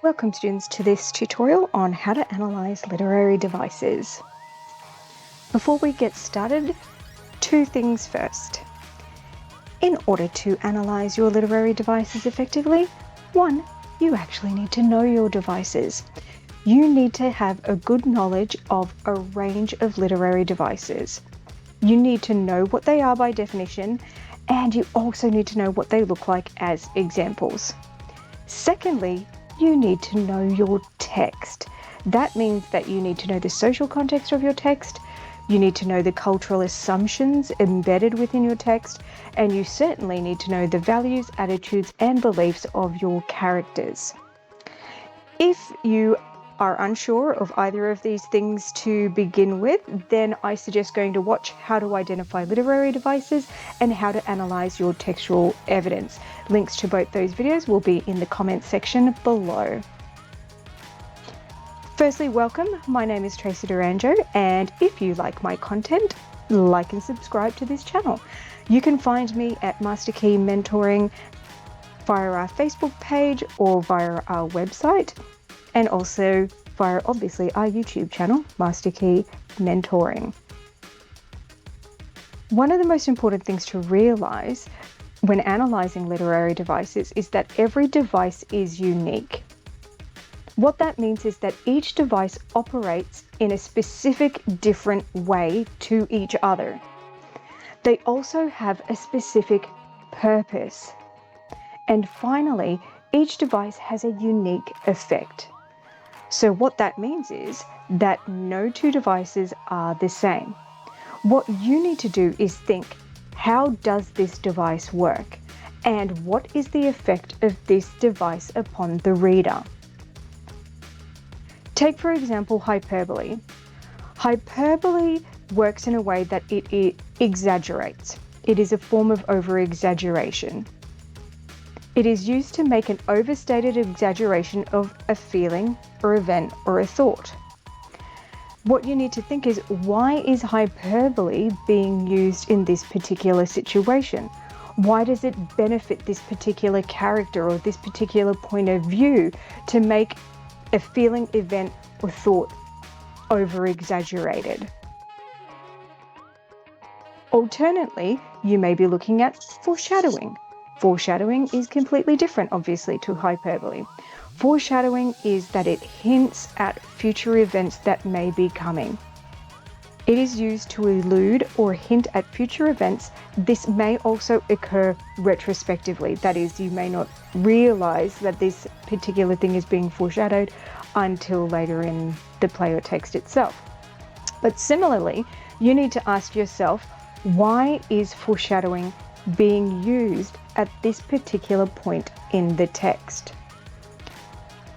Welcome students to this tutorial on how to analyze literary devices. Before we get started, two things first. In order to analyze your literary devices effectively, one, you actually need to know your devices. You need to have a good knowledge of a range of literary devices. You need to know what they are by definition, and you also need to know what they look like as examples. Secondly, you need to know your text. That means that you need to know the social context of your text, you need to know the cultural assumptions embedded within your text, and you certainly need to know the values, attitudes, and beliefs of your characters. If you are unsure of either of these things to begin with, then I suggest going to watch How to Identify Literary Devices and How to Analyze Your Textual Evidence. Links to both those videos will be in the comments section below. Firstly, welcome. My name is Tracy Duranjo, and if you like my content, like and subscribe to this channel. You can find me at Master Key Mentoring via our Facebook page or via our website, and also via obviously our YouTube channel, Master Key Mentoring. One of the most important things to realize when analyzing literary devices is that every device is unique. What that means is that each device operates in a specific different way to each other. They also have a specific purpose. And finally, each device has a unique effect. So what that means is that no two devices are the same. What you need to do is think, how does this device work? And what is the effect of this device upon the reader? Take, for example, hyperbole. Hyperbole works in a way that it exaggerates. It is a form of over-exaggeration. It is used to make an overstated exaggeration of a feeling or event or a thought. What you need to think is, why is hyperbole being used in this particular situation? Why does it benefit this particular character or this particular point of view to make a feeling, event, or thought over-exaggerated? Alternately, you may be looking at foreshadowing. Foreshadowing is completely different, obviously, to hyperbole. Foreshadowing is that it hints at future events that may be coming. It is used to allude or hint at future events. This may also occur retrospectively. That is, you may not realize that this particular thing is being foreshadowed until later in the play or text itself. But similarly, you need to ask yourself, why is foreshadowing being used at this particular point in the text?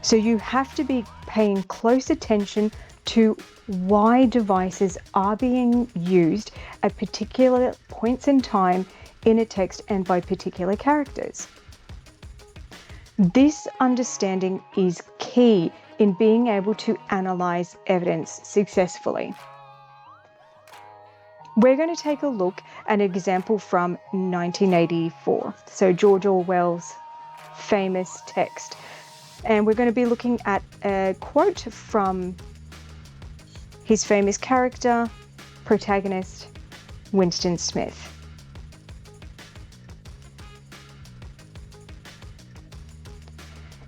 So you have to be paying close attention to why devices are being used at particular points in time in a text and by particular characters. This understanding is key in being able to analyze evidence successfully. We're going to take a look at an example from 1984, so George Orwell's famous text. And we're going to be looking at a quote from his famous character, protagonist, Winston Smith.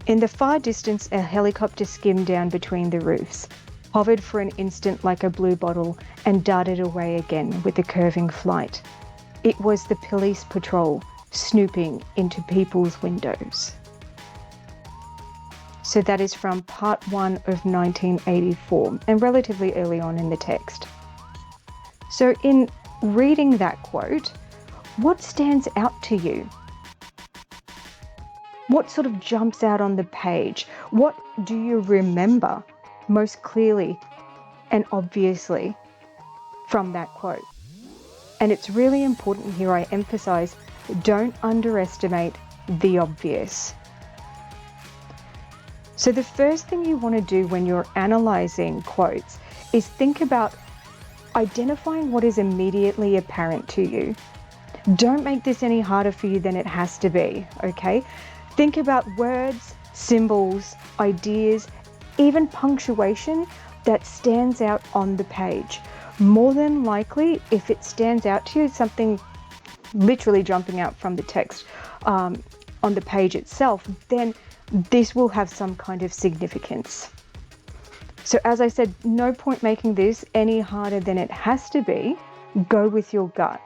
In the far distance, a helicopter skimmed down between the roofs, hovered for an instant like a blue bottle, and darted away again with a curving flight. It was the police patrol snooping into people's windows. So that is from part 1 of 1984 and relatively early on in the text. So in reading that quote, what stands out to you? What sort of jumps out on the page? What do you remember most clearly and obviously from that quote? And it's really important here, I emphasize, don't underestimate the obvious. So the first thing you want to do when you're analyzing quotes is think about identifying what is immediately apparent to you. Don't make this any harder for you than it has to be, okay? Think about words, symbols, ideas, even punctuation that stands out on the page. More than likely, if it stands out to you, something literally jumping out from the text on the page itself, then this will have some kind of significance. So as I said, no point making this any harder than it has to be. Go with your gut.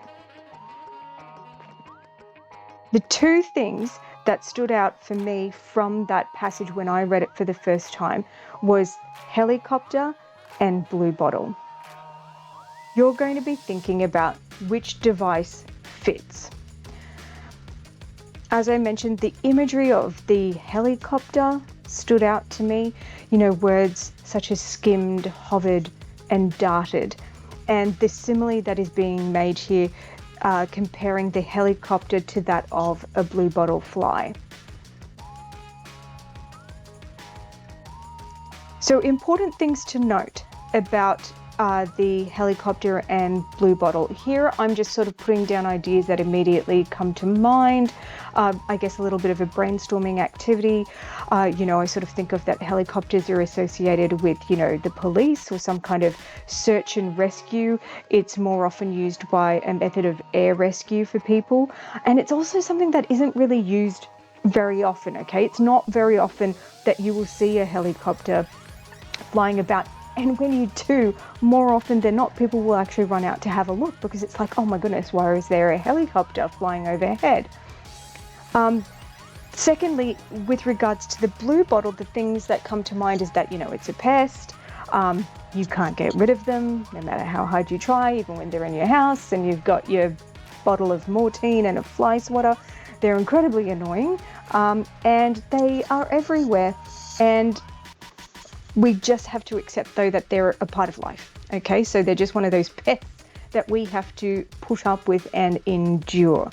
The two things that stood out for me from that passage when I read it for the first time was helicopter and blue bottle. You're going to be thinking about which device fits. As I mentioned, the imagery of the helicopter stood out to me. Words such as skimmed, hovered, and darted. And the simile that is being made here, comparing the helicopter to that of a blue bottle fly. So important things to note about the helicopter and blue bottle. Here I'm just sort of putting down ideas that immediately come to mind. I guess a little bit of a brainstorming activity. I sort of think of that helicopters are associated with, the police or some kind of search and rescue. It's more often used by a method of air rescue for people. And it's also something that isn't really used very often, okay? It's not very often that you will see a helicopter flying about. And when you do, more often than not, people will actually run out to have a look because it's like, oh my goodness, why is there a helicopter flying overhead? Secondly, with regards to the blue bottle, the things that come to mind is that, it's a pest. You can't get rid of them, no matter how hard you try, even when they're in your house and you've got your bottle of Mortein and a fly swatter. They're incredibly annoying, and they are everywhere. And we just have to accept, though, that they're a part of life, okay? So they're just one of those pests that we have to put up with and endure.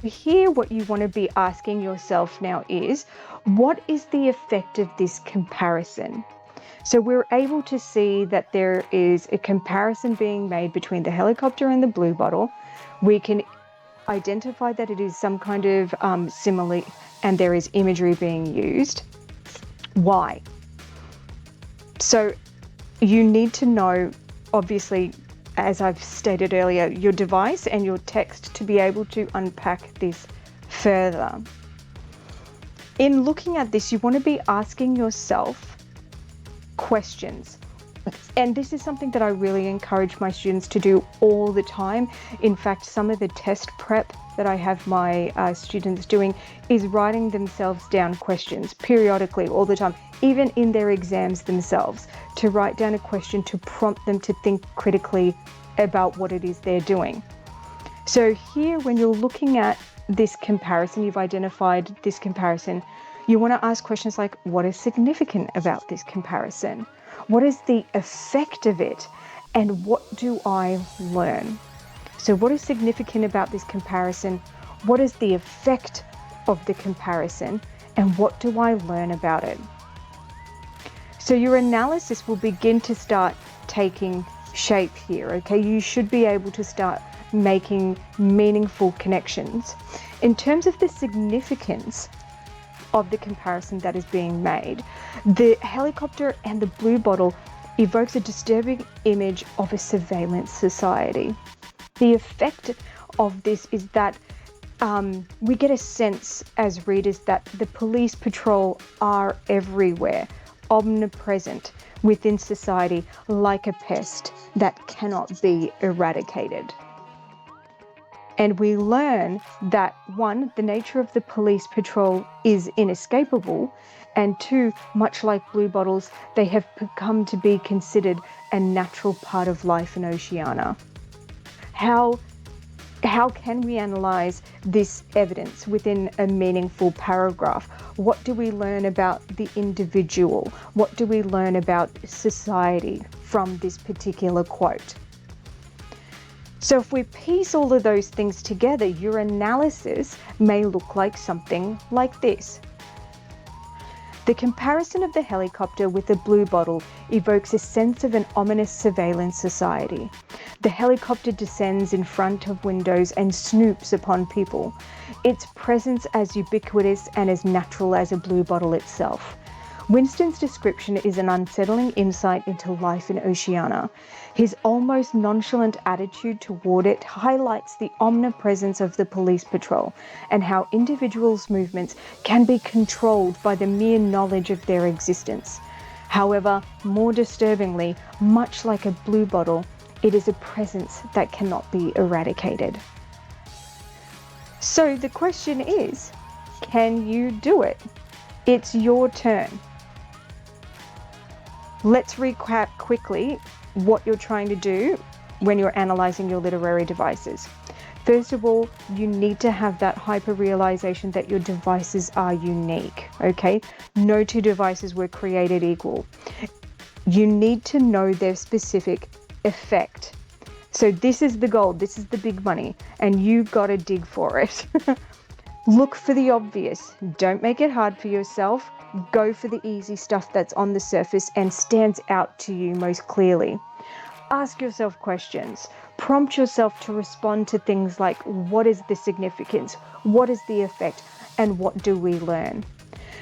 Here, what you want to be asking yourself now is, what is the effect of this comparison? So we're able to see that there is a comparison being made between the helicopter and the blue bottle. We can identify that it is some kind of simile, and there is imagery being used. Why? So you need to know, obviously, as I've stated earlier, your device and your text to be able to unpack this further. In looking at this, you want to be asking yourself questions. And this is something that I really encourage my students to do all the time. In fact, some of the test prep that I have my students doing is writing themselves down questions periodically, all the time, even in their exams themselves, to write down a question to prompt them to think critically about what it is they're doing. So here, when you're looking at this comparison, you've identified this comparison, you want to ask questions like, what is significant about this comparison? What is the effect of it? And what do I learn? So what is significant about this comparison? What is the effect of the comparison? And what do I learn about it? So your analysis will begin to start taking shape here, okay? You should be able to start making meaningful connections. In terms of the significance of the comparison that is being made, the helicopter and the blue bottle evokes a disturbing image of a surveillance society. The effect of this is that we get a sense as readers that the police patrol are everywhere, omnipresent within society, like a pest that cannot be eradicated. And we learn that, one, the nature of the police patrol is inescapable, and two, much like blue bottles, they have come to be considered a natural part of life in Oceania. How can we analyze this evidence within a meaningful paragraph? What do we learn about the individual? What do we learn about society from this particular quote? So if we piece all of those things together, your analysis may look like something like this. The comparison of the helicopter with the blue bottle evokes a sense of an ominous surveillance society. The helicopter descends in front of windows and snoops upon people. Its presence as ubiquitous and as natural as a blue bottle itself. Winston's description is an unsettling insight into life in Oceania. His almost nonchalant attitude toward it highlights the omnipresence of the police patrol and how individuals' movements can be controlled by the mere knowledge of their existence. However, more disturbingly, much like a blue bottle, it is a presence that cannot be eradicated. So the question is, can you do it? It's your turn. Let's recap quickly what you're trying to do when you're analyzing your literary devices. First of all, you need to have that hyper-realization that your devices are unique, okay? No two devices were created equal. You need to know their specific effect. So this is the gold, this is the big money, and you've got to dig for it. Look for the obvious. Don't make it hard for yourself. Go for the easy stuff that's on the surface and stands out to you most clearly. Ask yourself questions. Prompt yourself to respond to things like, what is the significance? What is the effect? And what do we learn?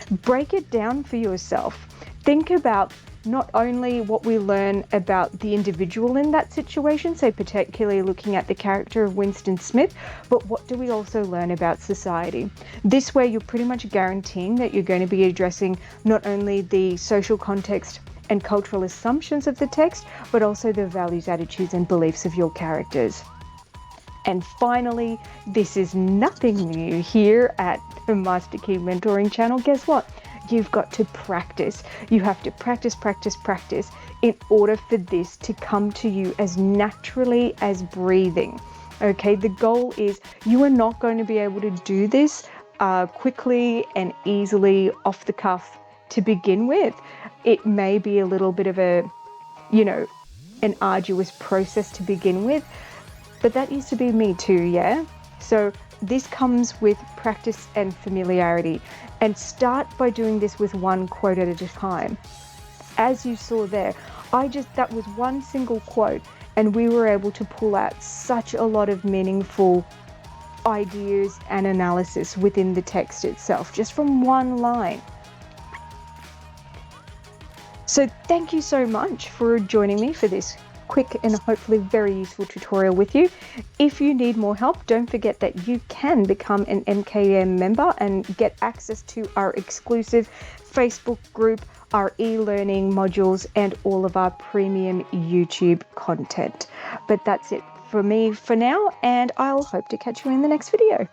Break it down for yourself. Think about not only what we learn about the individual in that situation, so particularly looking at the character of Winston Smith, but what do we also learn about society? This way, you're pretty much guaranteeing that you're going to be addressing not only the social context and cultural assumptions of the text, but also the values, attitudes, and beliefs of your characters. And finally, this is nothing new here at the Master Key Mentoring channel. Guess what? You've got to practice. You have to practice in order for this to come to you as naturally as breathing. Okay, the goal is you are not going to be able to do this quickly and easily off the cuff to begin with. It may be a little bit of a, an arduous process to begin with, but that used to be me too, yeah? So this comes with practice and familiarity, and start by doing this with one quote at a time. As you saw there, that was one single quote, and we were able to pull out such a lot of meaningful ideas and analysis within the text itself, just from one line. So thank you so much for joining me for this quick and hopefully very useful tutorial with you. If you need more help, don't forget that you can become an MKM member and get access to our exclusive Facebook group, our e-learning modules, and all of our premium YouTube content. But that's it for me for now, and I'll hope to catch you in the next video.